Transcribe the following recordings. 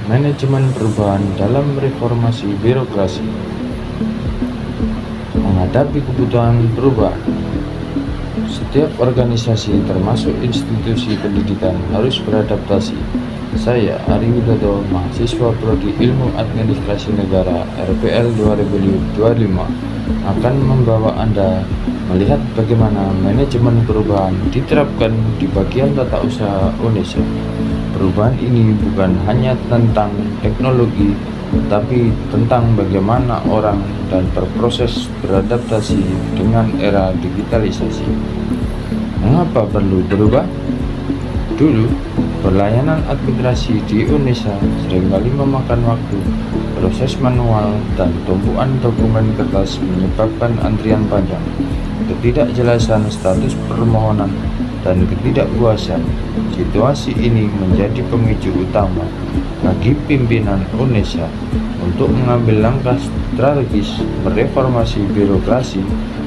Manajemen perubahan dalam reformasi birokrasi. Menghadapi kebutuhan perubahan, setiap organisasi termasuk institusi pendidikan harus beradaptasi. Saya, Ari Widodo, mahasiswa Prodi Ilmu Administrasi Negara RPL 2025, akan membawa Anda melihat bagaimana manajemen perubahan diterapkan di bagian tata usaha UNESA. Perubahan ini bukan hanya tentang teknologi, tetapi tentang bagaimana orang dan berproses beradaptasi dengan era digitalisasi. Mengapa perlu berubah? Dulu, pelayanan administrasi di UNESA seringkali memakan waktu. Proses manual dan tumpuan dokumen kertas menyebabkan antrian panjang, ketidakjelasan status permohonan, dan ketidakpuasan. Situasi ini menjadi pemicu utama bagi pimpinan UNESA untuk mengambil langkah strategis mereformasi birokrasi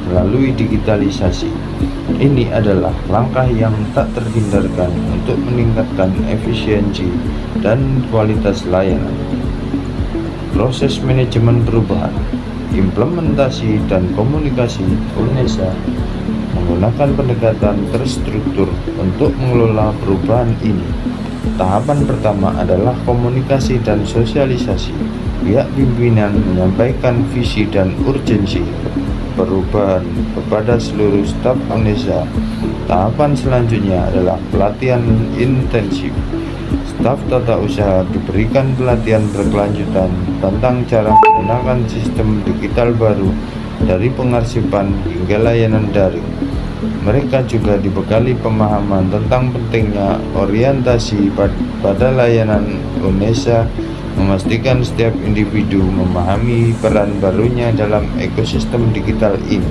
melalui digitalisasi. Ini adalah langkah yang tak terhindarkan untuk meningkatkan efisiensi dan kualitas layanan. Proses manajemen perubahan, implementasi dan komunikasi UNESA menggunakan pendekatan terstruktur untuk mengelola perubahan ini. Tahapan pertama adalah komunikasi dan sosialisasi. Pihak pimpinan menyampaikan visi dan urgensi perubahan kepada seluruh staf UNESA. Tahapan selanjutnya adalah pelatihan intensif. Staf tata usaha diberikan pelatihan berkelanjutan tentang cara menggunakan sistem digital baru, dari pengarsipan hingga layanan daring. Mereka juga dibekali pemahaman tentang pentingnya orientasi pada layanan UNESA, memastikan setiap individu memahami peran barunya dalam ekosistem digital ini.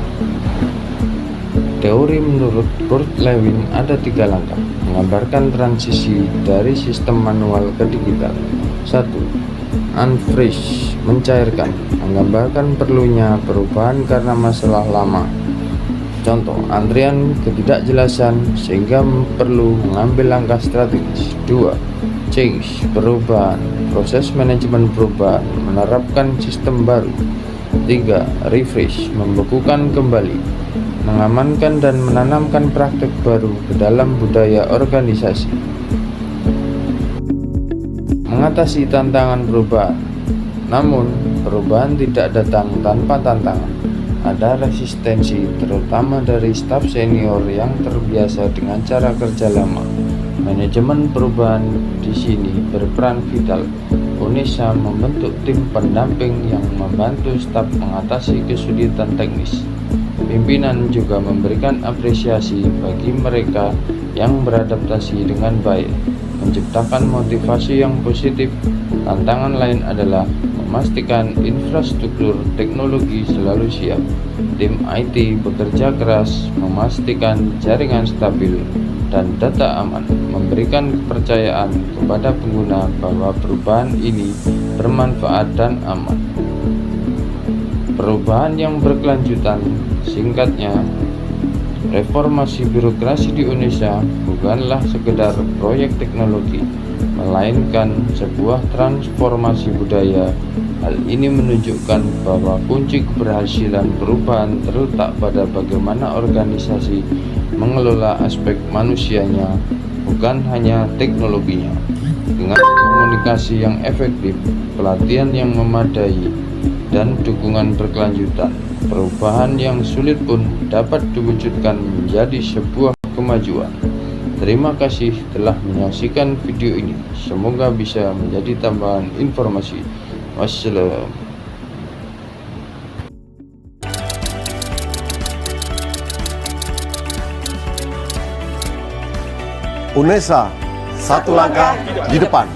Teori menurut Kurt Lewin ada 3 langkah menggambarkan transisi dari sistem manual ke digital. 1. Unfreeze, mencairkan, menggambarkan perlunya perubahan karena masalah lama. Contoh, antrian, ketidakjelasan, sehingga perlu mengambil langkah strategis. 2. Change, perubahan, proses manajemen perubahan, menerapkan sistem baru. 3. Refresh, membekukan kembali, mengamankan dan menanamkan praktek baru ke dalam budaya organisasi. Mengatasi tantangan perubahan. Namun, perubahan tidak datang tanpa tantangan. Ada resistensi, terutama dari staf senior yang terbiasa dengan cara kerja lama. Manajemen perubahan di sini berperan vital. UNESA membentuk tim pendamping yang membantu staf mengatasi kesulitan teknis. Pimpinan juga memberikan apresiasi bagi mereka yang beradaptasi dengan baik, menciptakan motivasi yang positif. Tantangan lain adalah memastikan infrastruktur teknologi selalu siap. Tim IT bekerja keras memastikan jaringan stabil dan data aman, memberikan kepercayaan kepada pengguna bahwa perubahan ini bermanfaat dan aman. Perubahan yang berkelanjutan. Singkatnya, reformasi birokrasi di UNESA bukanlah sekedar proyek teknologi, melainkan sebuah transformasi budaya. Hal ini menunjukkan bahwa kunci keberhasilan perubahan terletak pada bagaimana organisasi mengelola aspek manusianya, bukan hanya teknologinya. Dengan komunikasi yang efektif, pelatihan yang memadai, dan dukungan berkelanjutan, perubahan yang sulit pun dapat diwujudkan menjadi sebuah kemajuan. Terima kasih telah menyaksikan video ini. Semoga bisa menjadi tambahan informasi. Wassalam. UNESA, satu langkah di depan.